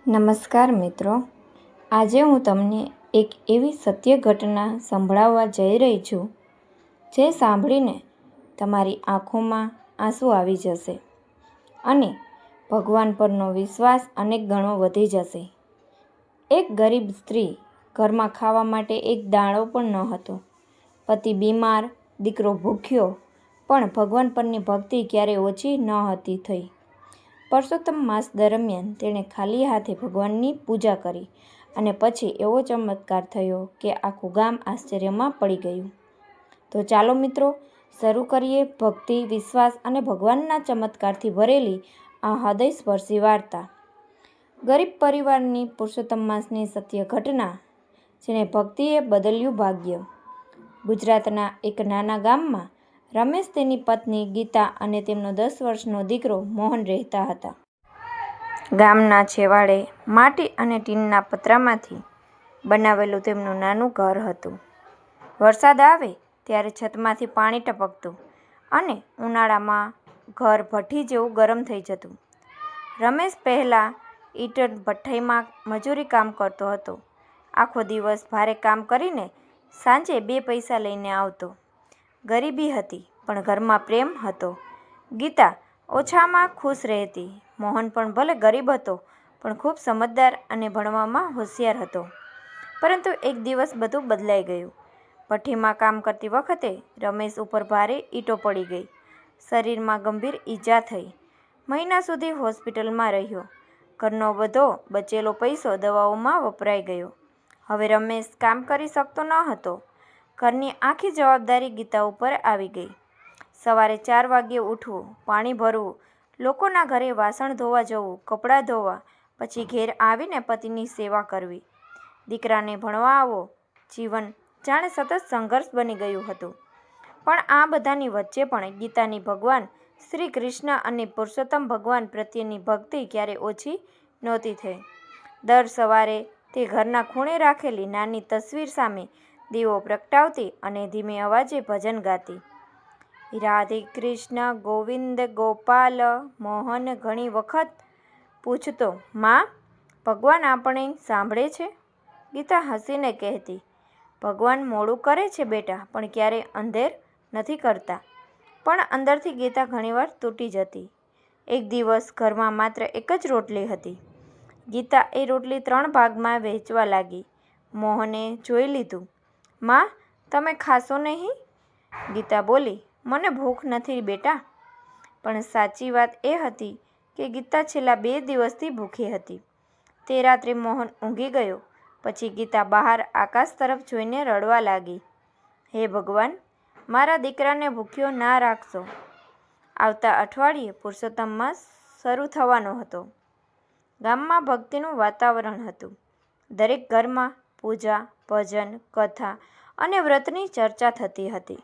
નમસ્કાર મિત્રો, આજે હું તમને એક એવી સત્ય ઘટના સંભળાવવા જઈ રહી છું જે સાંભળીને તમારી આંખોમાં આંસુ આવી જશે અને ભગવાન પરનો વિશ્વાસ અનેક ગણો વધી જશે. એક ગરીબ સ્ત્રી, ઘરમાં ખાવા માટે એક દાણો પણ ન હતો. પતિ બીમાર, દીકરો ભૂખ્યો, પણ ભગવાન પરની ભક્તિ ક્યારેય ઓછી ન હતી થઈ. પરસોત્તમ માસ દરમિયાન તેણે ખાલી હાથે ભગવાનની પૂજા કરી અને પછી એવો ચમત્કાર થયો કે આખું ગામ આશ્ચર્યમાં પડી ગયું. તો ચાલો મિત્રો, શરૂ કરીએ ભક્તિ, વિશ્વાસ અને ભગવાનના ચમત્કારથી ભરેલી આ હૃદયસ્પર્શી વાર્તા. ગરીબ પરિવારની પુરુષોત્તમ માસની સત્ય ઘટના, જેને ભક્તિએ બદલ્યું ભાગ્ય. ગુજરાતના એક નાના ગામમાં રમેશ, તેની પત્ની ગીતા અને તેમનો 10 વર્ષનો દીકરો મોહન રહેતા હતા. ગામના છેવાડે માટી અને ટીનના પતરામાંથી બનાવેલું તેમનું નાનું ઘર હતું. વરસાદ આવે ત્યારે છતમાંથી પાણી ટપકતું અને ઉનાળામાં ઘર ભઠ્ઠી જેવું ગરમ થઈ જતું. રમેશ પહેલાં ઈંટ ભઠ્ઠીમાં મજૂરી કામ કરતો હતો. આખો દિવસ ભારે કામ કરીને સાંજે 2 પૈસા લઈને આવતો. ગરીબી હતી પણ ઘરમાં પ્રેમ હતો. ગીતા ઓછામાં ખુશ રહેતી. મોહન પણ ભલે ગરીબ હતો પણ ખૂબ સમજદાર અને ભણવામાં હોશિયાર હતો. પરંતુ એક દિવસ બધું બદલાઈ ગયું. ભઠ્ઠીમાં કામ કરતી વખતે રમેશ ઉપર ભારે ઈંટો પડી ગઈ. શરીરમાં ગંભીર ઈજા થઈ. મહિના સુધી હોસ્પિટલમાં રહ્યો. ઘરનો બધો બચેલો પૈસો દવાઓમાં વપરાઈ ગયો. હવે રમેશ કામ કરી શકતો ન હતો. ઘરની આખી જવાબદારી ગીતા ઉપર આવી ગઈ. સવારે 4 વાગ્યે ઉઠવું, પાણી ભરવું, લોકોના ઘરે વાસણ ધોવા જવું, કપડાં ધોવા, પછી ઘેર આવીને પતિની સેવા કરવી, દીકરાને ભણવાવો. જીવન જાણે સતત સંઘર્ષ બની ગયું હતું. પણ આ બધાની વચ્ચે પણ ગીતાની ભગવાન શ્રી કૃષ્ણ અને પુરુષોત્તમ ભગવાન પ્રત્યેની ભક્તિ ક્યારેય ઓછી નહોતી થઈ. દર સવારે તે ઘરના ખૂણે રાખેલી નાની તસવીર સામે દીવો પ્રગટાવતી અને ધીમે અવાજે ભજન ગાતી. રાધે કૃષ્ણ ગોવિંદ ગોપાલ મોહન. ઘણી વખત પૂછતો, માં, ભગવાન આપણે સાંભળે છે? ગીતા હસીને કહેતી, ભગવાન મોડું કરે છે બેટા, પણ ક્યારેય અંધેર નથી કરતા. પણ અંદરથી ગીતા ઘણીવાર તૂટી જતી. એક દિવસ ઘરમાં માત્ર એક જ રોટલી હતી. ગીતા એ રોટલી 3 ભાગમાં વહેંચવા લાગી. મોહને જોઈ લીધું. માં, તમે ખાશો નહીં? ગીતા બોલી, મને ભૂખ નથી બેટા. પણ સાચી વાત એ હતી કે ગીતા છેલ્લા 2 દિવસથી ભૂખી હતી. તે રાત્રે મોહન ઊંઘી ગયો પછી ગીતા બહાર આકાશ તરફ જોઈને રડવા લાગી. હે ભગવાન, મારા દીકરાને ભૂખ્યો ના રાખશો. આવતા અઠવાડિયે પુરુષોત્તમ માસ શરૂ થવાનો હતો. ગામમાં ભક્તિનું વાતાવરણ હતું. દરેક ઘરમાં પૂજા, ભજન, કથા અને વ્રતની ચર્ચા થતી હતી.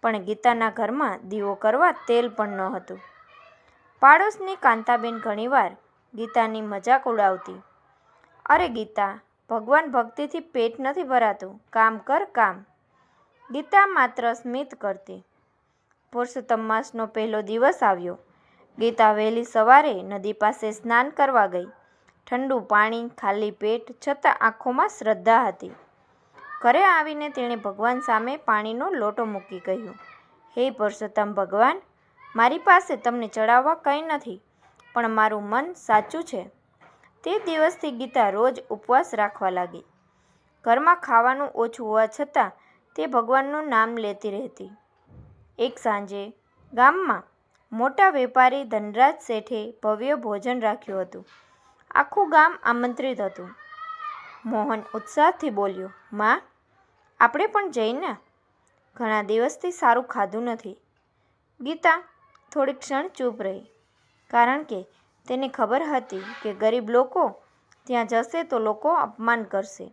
પણ ગીતાના ઘરમાં દીવો કરવા તેલ પણ નહોતું. પાડોશની કાંતાબેન ઘણીવાર ગીતાની મજાક ઉડાવતી. અરે ગીતા, ભગવાન ભક્તિથી પેટ નથી ભરાતું, કામ કર કામ. ગીતા માત્ર સ્મિત કરતી. પુરુષોત્તમ માસનો પહેલો દિવસ આવ્યો. ગીતા વહેલી સવારે નદી પાસે સ્નાન કરવા ગઈ. ઠંડુ પાણી, ખાલી પેટ, છતાં આંખોમાં શ્રદ્ધા હતી. ઘરે આવીને તેણે ભગવાન સામે પાણીનો લોટો મૂકી કહ્યું, હે પુરુષોત્તમ ભગવાન, મારી પાસે તમને ચડાવવા કંઈ નથી, પણ મારું મન સાચું છે. તે દિવસથી ગીતા રોજ ઉપવાસ રાખવા લાગી. ઘરમાં ખાવાનું ઓછું હોવા છતાં તે ભગવાનનું નામ લેતી રહેતી. એક સાંજે ગામમાં મોટા વેપારી ધનરાજ શેઠે ભવ્ય ભોજન રાખ્યું હતું. આખું ગામ આમંત્રિત હતું. મોહન ઉત્સાહથી બોલ્યો, માં, આપણે પણ જઈને. ઘણા દિવસથી સારું ખાધું નથી. ગીતા થોડી ક્ષણ ચૂપ રહી, કારણ કે તેને ખબર હતી કે ગરીબ લોકો ત્યાં જશે તો લોકો અપમાન કરશે.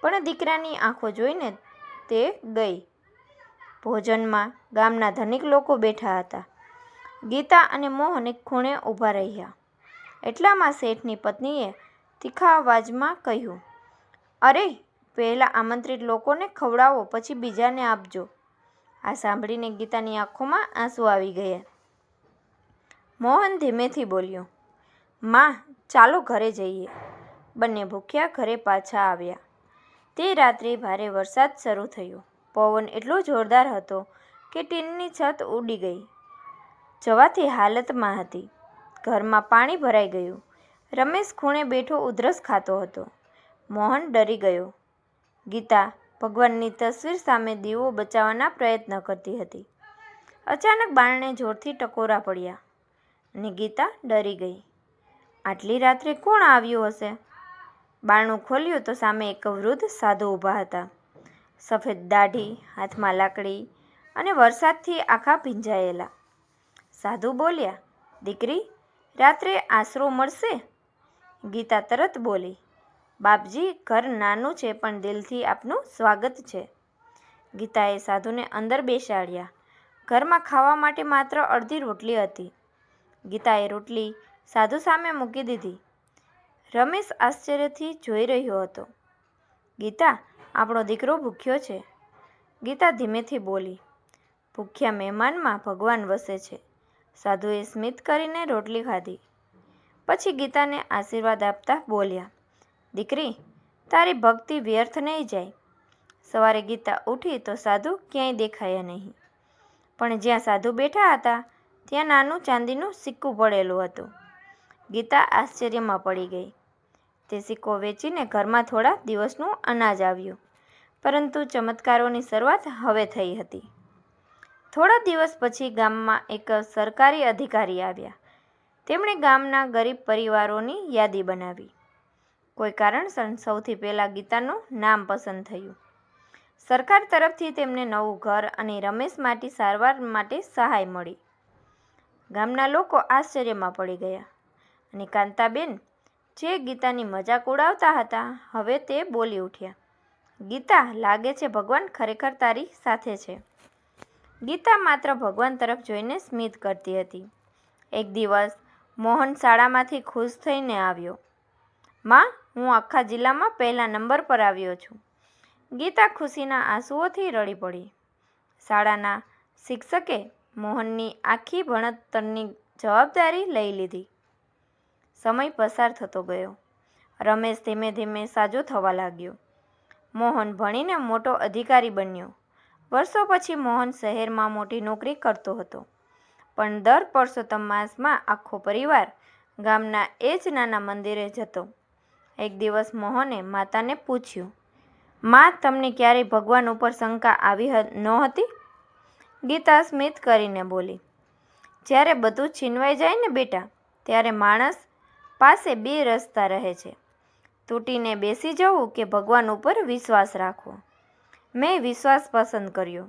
પણ દીકરાની આંખો જોઈને તે ગઈ. ભોજનમાં ગામના ધનિક લોકો બેઠા હતા. ગીતા અને મોહન એક ખૂણે ઊભા રહ્યા. એટલામાં શેઠની પત્નીએ તીખા અવાજમાં કહ્યું, અરે, પહેલાં આમંત્રિત લોકોને ખવડાવો, પછી બીજાને આપજો. આ સાંભળીને ગીતાની આંખોમાં આંસુ આવી ગયા. મોહન ધીમેથી બોલ્યો, માં, ચાલો ઘરે જઈએ. બંને ભૂખ્યા ઘરે પાછા આવ્યા. તે રાત્રે ભારે વરસાદ શરૂ થયો. પવન એટલો જોરદાર હતો કે ટીનની છત ઉડી ગઈ જવાથી હાલતમાં હતી. ઘરમાં પાણી ભરાઈ ગયું. રમેશ ખૂણે બેઠો ઉધરસ ખાતો હતો. મોહન ડરી ગયો. ગીતા ભગવાનની તસવીર સામે દીવો બચાવવાના પ્રયત્ન કરતી હતી. અચાનક બારણે જોરથી ટકોરા પડ્યા અને ગીતા ડરી ગઈ. આટલી રાત્રે કોણ આવ્યું હશે? બારણું ખોલ્યું તો સામે એક વૃદ્ધ સાધુ ઊભા હતા. સફેદ દાઢી, હાથમાં લાકડી અને વરસાદથી આખા ભીંજાયેલા. સાધુ બોલ્યા, દીકરી, રાત્રે આશરો મળશે? ગીતા તરત બોલી, બાપજી, ઘર નાનું છે પણ દિલથી આપનું સ્વાગત છે. ગીતાએ સાધુને અંદર બેસાડ્યા. ઘરમાં ખાવા માટે માત્ર અડધી રોટલી હતી. ગીતાએ રોટલી સાધુ સામે મૂકી દીધી. રમેશ આશ્ચર્યથી જોઈ રહ્યો હતો. ગીતા, આપણો દીકરો ભૂખ્યો છે. ગીતા ધીમેથી બોલી, ભૂખ્યા મહેમાનમાં ભગવાન વસે છે. સાધુએ સ્મિત કરીને રોટલી ખાધી. પછી ગીતાને આશીર્વાદ આપતા બોલ્યા, દીકરી, તારી ભક્તિ વ્યર્થ નહીં જાય. સવારે ગીતા ઉઠી તો સાધુ ક્યાંય દેખાયા નહીં. પણ જ્યાં સાધુ બેઠા હતા ત્યાં નાનું ચાંદીનું સિક્કું પડેલું હતું. ગીતા આશ્ચર્યમાં પડી ગઈ. તે સિક્કો વેચીને ઘરમાં થોડા દિવસનું અનાજ આવ્યું. પરંતુ ચમત્કારોની શરૂઆત હવે થઈ હતી. થોડા દિવસ પછી ગામમાં એક સરકારી અધિકારી આવ્યા. તેમણે ગામના ગરીબ પરિવારોની યાદી બનાવી. કોઈ કારણસર સૌથી પહેલાં ગીતાનું નામ પસંદ થયું. સરકાર તરફથી તેમને નવું ઘર અને રમેશ માટે સારવાર માટે સહાય મળી. ગામના લોકો આશ્ચર્યમાં પડી ગયા અને કાંતાબેન, જે ગીતાની મજાક ઉડાવતા હતા, હવે તે બોલી ઉઠ્યા, ગીતા, લાગે છે ભગવાન ખરેખર તારી સાથે છે. ગીતા માત્ર ભગવાન તરફ જોઈને સ્મિત કરતી હતી. એક દિવસ મોહન શાળામાંથી ખુશ થઈને આવ્યો. માં, હું આખા જિલ્લામાં પહેલા નંબર પર આવ્યો છું. ગીતા ખુશીના આંસુઓથી રડી પડી. શાળાના શિક્ષકે મોહનની આખી ભણતરની જવાબદારી લઈ લીધી. સમય પસાર થતો ગયો. રમેશ ધીમે ધીમે સાજો થવા લાગ્યો. મોહન ભણીને મોટો અધિકારી બન્યો. વર્ષો પછી મોહન શહેરમાં મોટી નોકરી કરતો હતો. પણ દર પરસોત્તમ માસમાં આખો પરિવાર ગામના એ જ નાના મંદિરે જતો. એક દિવસ મોહને માતાને પૂછ્યું, માં, તમને ક્યારેય ભગવાન ઉપર શંકા આવી નહોતી? ગીતા સ્મિત કરીને બોલી, જ્યારે બધું છીનવાઈ જાય ને બેટા, ત્યારે માણસ પાસે બે રસ્તા રહે છે, તૂટીને બેસી જવું કે ભગવાન ઉપર વિશ્વાસ રાખવો. મેં વિશ્વાસ પસંદ કર્યો.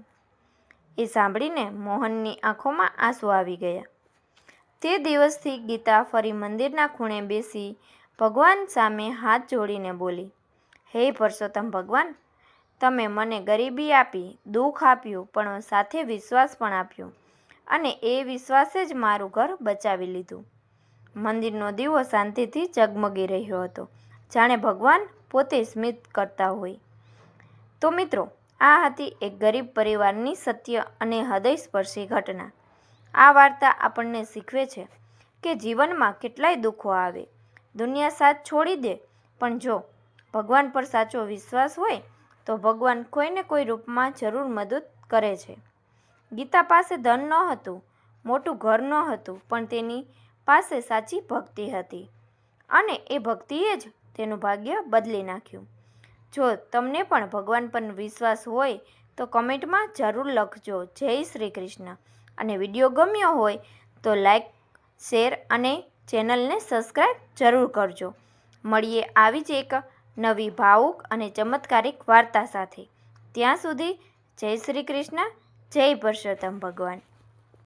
એ સાંભળીને મોહનની આંખોમાં આંસુ આવી ગયા. તે દિવસથી ગીતા ફરી મંદિરના ખૂણે બેસી ભગવાન સામે હાથ જોડીને બોલી, હે પરસોત્તમ ભગવાન, તમે મને ગરીબી આપી, દુઃખ આપ્યું, પણ સાથે વિશ્વાસ પણ આપ્યો, અને એ વિશ્વાસે જ મારું ઘર બચાવી લીધું. મંદિરનો દીવો શાંતિથી ઝગમગી રહ્યો હતો, જાણે ભગવાન પોતે સ્મિત કરતા હોય. તો મિત્રો, આ હતી એક ગરીબ પરિવારની સત્ય અને હૃદયસ્પર્શી ઘટના. આ વાર્તા આપણને શીખવે છે કે જીવનમાં કેટલાય દુઃખો આવે, દુનિયા સાથ છોડી દે, પણ જો ભગવાન પર સાચો વિશ્વાસ હોય તો ભગવાન કોઈને કોઈ રૂપમાં જરૂર મદદ કરે છે. ગીતા પાસે ધન નહોતું, મોટું ઘર નહોતું, પણ તેની પાસે સાચી ભક્તિ હતી, અને એ ભક્તિએ જ તેનું ભાગ્ય બદલી નાખ્યું. જો તમને પણ ભગવાન પર વિશ્વાસ હોય તો કમેન્ટમાં જરૂર લખજો, જય શ્રી કૃષ્ણ. અને વિડીયો ગમ્યો હોય તો લાઈક, શેર અને ચેનલને સબસ્ક્રાઈબ જરૂર કરજો. મળીએ આવી જ એક નવી ભાવુક અને ચમત્કારિક વાર્તા સાથે. ત્યાં સુધી જય શ્રી કૃષ્ણ, જય પરસોત્તમ ભગવાન.